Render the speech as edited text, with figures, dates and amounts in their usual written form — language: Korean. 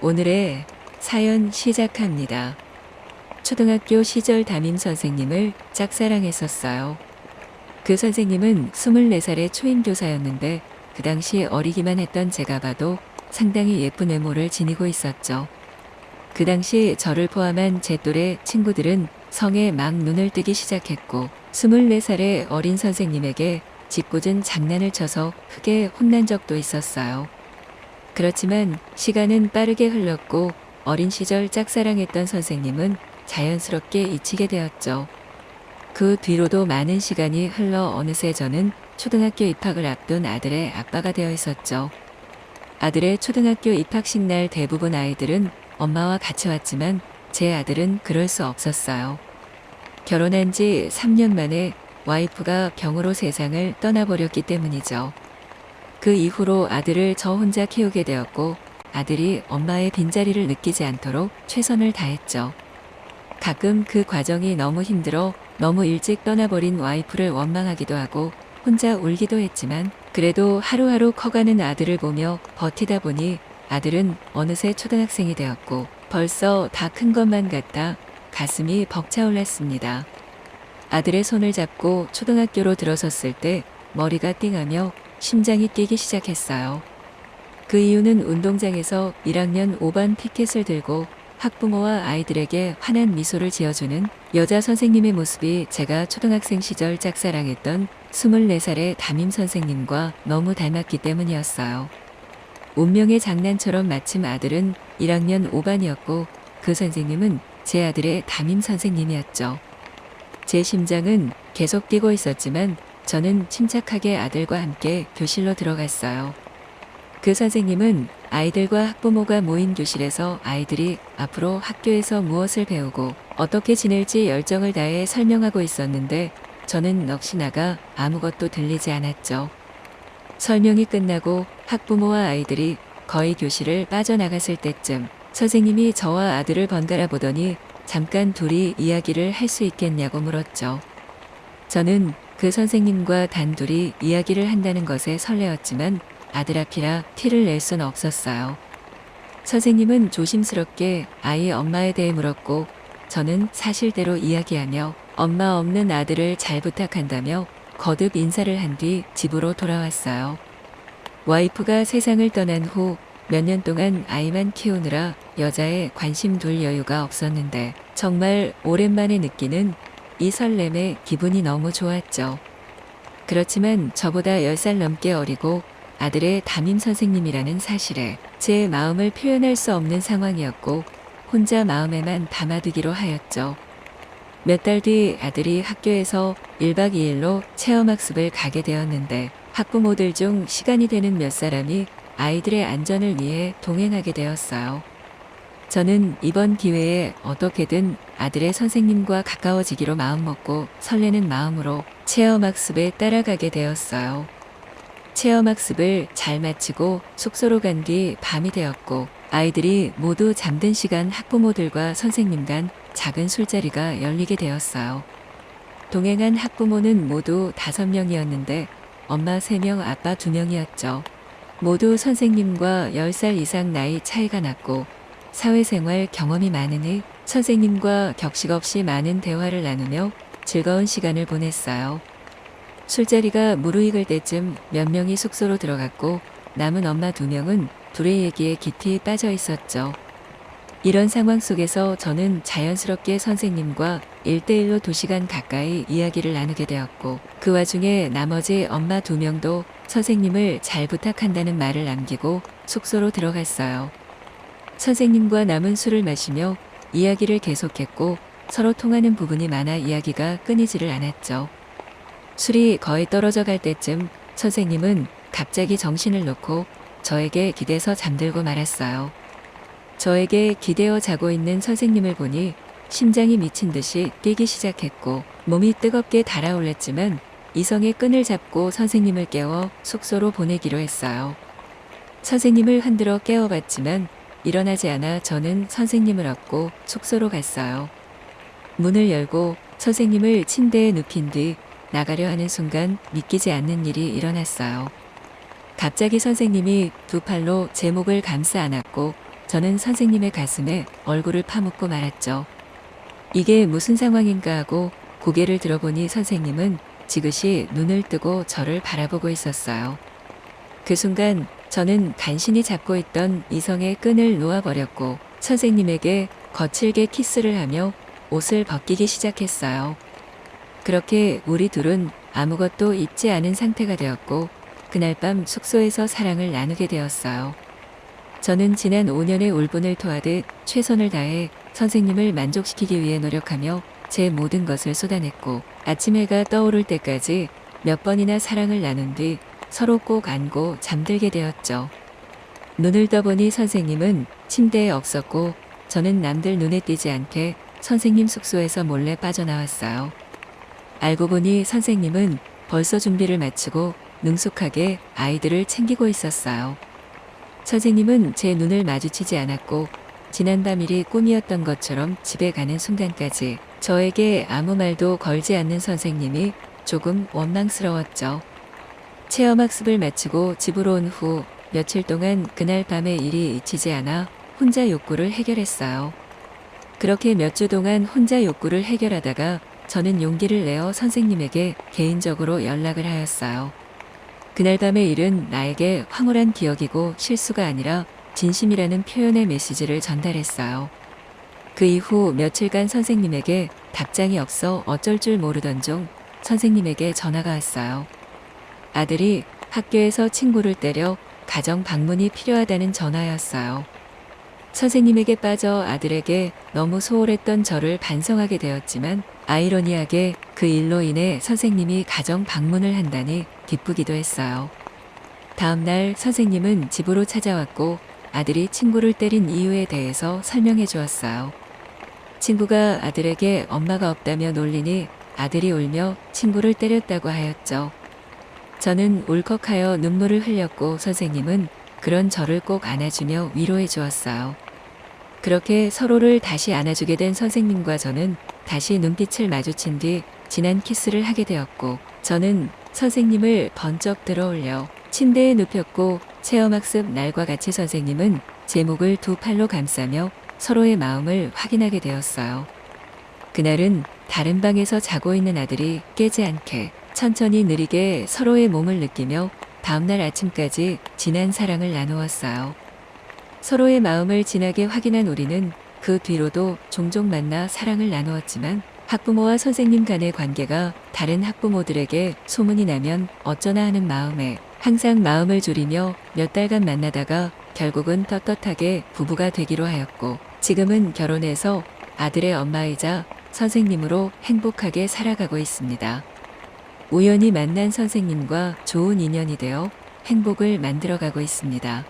오늘의 사연 시작합니다. 초등학교 시절 담임 선생님을 짝사랑했었어요. 그 선생님은 24살의 초임교사였는데 그 당시 어리기만 했던 제가 봐도 상당히 예쁜 외모를 지니고 있었죠. 그 당시 저를 포함한 제 또래 친구들은 성에 막 눈을 뜨기 시작했고 24살의 어린 선생님에게 짓궂은 장난을 쳐서 크게 혼난 적도 있었어요. 그렇지만 시간은 빠르게 흘렀고 어린 시절 짝사랑했던 선생님은 자연스럽게 잊히게 되었죠. 그 뒤로도 많은 시간이 흘러 어느새 저는 초등학교 입학을 앞둔 아들의 아빠가 되어 있었죠. 아들의 초등학교 입학식 날 대부분 아이들은 엄마와 같이 왔지만 제 아들은 그럴 수 없었어요. 결혼한 지 3년 만에 와이프가 병으로 세상을 떠나버렸기 때문이죠. 그 이후로 아들을 저 혼자 키우게 되었고 아들이 엄마의 빈자리를 느끼지 않도록 최선을 다했죠. 가끔 그 과정이 너무 힘들어 너무 일찍 떠나버린 와이프를 원망하기도 하고 혼자 울기도 했지만 그래도 하루하루 커가는 아들을 보며 버티다 보니 아들은 어느새 초등학생이 되었고 벌써 다 큰 것만 같아 가슴이 벅차올랐습니다. 아들의 손을 잡고 초등학교로 들어섰을 때 머리가 띵하며 심장이 뛰기 시작했어요. 그 이유는 운동장에서 1학년 5반 피켓을 들고 학부모와 아이들에게 환한 미소를 지어주는 여자 선생님의 모습이 제가 초등학생 시절 짝사랑했던 24살의 담임 선생님과 너무 닮았기 때문이었어요. 운명의 장난처럼 마침 아들은 1학년 5반이었고 그 선생님은 제 아들의 담임 선생님이었죠. 제 심장은 계속 뛰고 있었지만 저는 침착하게 아들과 함께 교실로 들어갔어요. 그 선생님은 아이들과 학부모가 모인 교실에서 아이들이 앞으로 학교에서 무엇을 배우고 어떻게 지낼지 열정을 다해 설명하고 있었는데 저는 넋이 나가 아무것도 들리지 않았죠. 설명이 끝나고 학부모와 아이들이 거의 교실을 빠져나갔을 때쯤 선생님이 저와 아들을 번갈아 보더니 잠깐 둘이 이야기를 할 수 있겠냐고 물었죠. 저는 그 선생님과 단둘이 이야기를 한다는 것에 설레었지만 아들 앞이라 티를 낼 수는 없었어요. 선생님은 조심스럽게 아이 엄마에 대해 물었고 저는 사실대로 이야기하며 엄마 없는 아들을 잘 부탁한다며 거듭 인사를 한 뒤 집으로 돌아왔어요. 와이프가 세상을 떠난 후 몇 년 동안 아이만 키우느라 여자에 관심 둘 여유가 없었는데 정말 오랜만에 느끼는 이 설렘에 기분이 너무 좋았죠. 그렇지만 저보다 10살 넘게 어리고 아들의 담임 선생님이라는 사실에 제 마음을 표현할 수 없는 상황이었고 혼자 마음에만 담아두기로 하였죠. 몇 달 뒤 아들이 학교에서 1박 2일로 체험학습을 가게 되었는데 학부모들 중 시간이 되는 몇 사람이 아이들의 안전을 위해 동행하게 되었어요. 저는 이번 기회에 어떻게든 아들의 선생님과 가까워지기로 마음먹고 설레는 마음으로 체험학습에 따라가게 되었어요. 체험학습을 잘 마치고 숙소로 간 뒤 밤이 되었고 아이들이 모두 잠든 시간 학부모들과 선생님 간 작은 술자리가 열리게 되었어요. 동행한 학부모는 모두 5명이었는데 엄마 3명, 아빠 2명이었죠. 모두 선생님과 10살 이상 나이 차이가 났고 사회생활 경험이 많으니 선생님과 격식 없이 많은 대화를 나누며 즐거운 시간을 보냈어요. 술자리가 무르익을 때쯤 몇 명이 숙소로 들어갔고 남은 엄마 2명은 둘의 얘기에 깊이 빠져 있었죠. 이런 상황 속에서 저는 자연스럽게 선생님과 1대1로 2시간 가까이 이야기를 나누게 되었고 그 와중에 나머지 엄마 2명도 선생님을 잘 부탁한다는 말을 남기고 숙소로 들어갔어요. 선생님과 남은 술을 마시며 이야기를 계속했고 서로 통하는 부분이 많아 이야기가 끊이지를 않았죠. 술이 거의 떨어져 갈 때쯤 선생님은 갑자기 정신을 놓고 저에게 기대서 잠들고 말았어요. 저에게 기대어 자고 있는 선생님을 보니 심장이 미친 듯이 뛰기 시작했고 몸이 뜨겁게 달아올랐지만 이성의 끈을 잡고 선생님을 깨워 숙소로 보내기로 했어요. 선생님을 흔들어 깨워봤지만 일어나지 않아 저는 선생님을 업고 숙소로 갔어요. 문을 열고 선생님을 침대에 눕힌 뒤 나가려 하는 순간 믿기지 않는 일이 일어났어요. 갑자기 선생님이 두 팔로 제 목을 감싸 안았고 저는 선생님의 가슴에 얼굴을 파묻고 말았죠. 이게 무슨 상황인가 하고 고개를 들어보니 선생님은 지그시 눈을 뜨고 저를 바라보고 있었어요. 그 순간 저는 간신히 잡고 있던 이성의 끈을 놓아버렸고 선생님에게 거칠게 키스를 하며 옷을 벗기기 시작했어요. 그렇게 우리 둘은 아무것도 입지 않은 상태가 되었고 그날 밤 숙소에서 사랑을 나누게 되었어요. 저는 지난 5년의 울분을 토하듯 최선을 다해 선생님을 만족시키기 위해 노력하며 제 모든 것을 쏟아냈고 아침 해가 떠오를 때까지 몇 번이나 사랑을 나눈 뒤 서로 꼭 안고 잠들게 되었죠. 눈을 떠보니 선생님은 침대에 없었고 저는 남들 눈에 띄지 않게 선생님 숙소에서 몰래 빠져나왔어요. 알고 보니 선생님은 벌써 준비를 마치고 능숙하게 아이들을 챙기고 있었어요. 선생님은 제 눈을 마주치지 않았고 지난밤 일이 꿈이었던 것처럼 집에 가는 순간까지 저에게 아무 말도 걸지 않는 선생님이 조금 원망스러웠죠. 체험학습을 마치고 집으로 온 후 며칠 동안 그날 밤의 일이 잊히지 않아 혼자 욕구를 해결했어요. 그렇게 몇 주 동안 혼자 욕구를 해결하다가 저는 용기를 내어 선생님에게 개인적으로 연락을 하였어요. 그날 밤의 일은 나에게 황홀한 기억이고 실수가 아니라 진심이라는 표현의 메시지를 전달했어요. 그 이후 며칠간 선생님에게 답장이 없어 어쩔 줄 모르던 중 선생님에게 전화가 왔어요. 아들이 학교에서 친구를 때려 가정 방문이 필요하다는 전화였어요. 선생님에게 빠져 아들에게 너무 소홀했던 저를 반성하게 되었지만 아이러니하게 그 일로 인해 선생님이 가정 방문을 한다니 기쁘기도 했어요. 다음 날 선생님은 집으로 찾아왔고 아들이 친구를 때린 이유에 대해서 설명해 주었어요. 친구가 아들에게 엄마가 없다며 놀리니 아들이 울며 친구를 때렸다고 하였죠. 저는 울컥하여 눈물을 흘렸고 선생님은 그런 저를 꼭 안아주며 위로해 주었어요. 그렇게 서로를 다시 안아주게 된 선생님과 저는 다시 눈빛을 마주친 뒤 진한 키스를 하게 되었고 저는 선생님을 번쩍 들어올려 침대에 눕혔고 체험학습 날과 같이 선생님은 제 목을 두 팔로 감싸며 서로의 마음을 확인하게 되었어요. 그날은 다른 방에서 자고 있는 아들이 깨지 않게 천천히 느리게 서로의 몸을 느끼며 다음날 아침까지 진한 사랑을 나누었어요. 서로의 마음을 진하게 확인한 우리는 그 뒤로도 종종 만나 사랑을 나누었지만 학부모와 선생님 간의 관계가 다른 학부모들에게 소문이 나면 어쩌나 하는 마음에 항상 마음을 졸이며 몇 달간 만나다가 결국은 떳떳하게 부부가 되기로 하였고 지금은 결혼해서 아들의 엄마이자 선생님으로 행복하게 살아가고 있습니다. 우연히 만난 선생님과 좋은 인연이 되어 행복을 만들어가고 있습니다.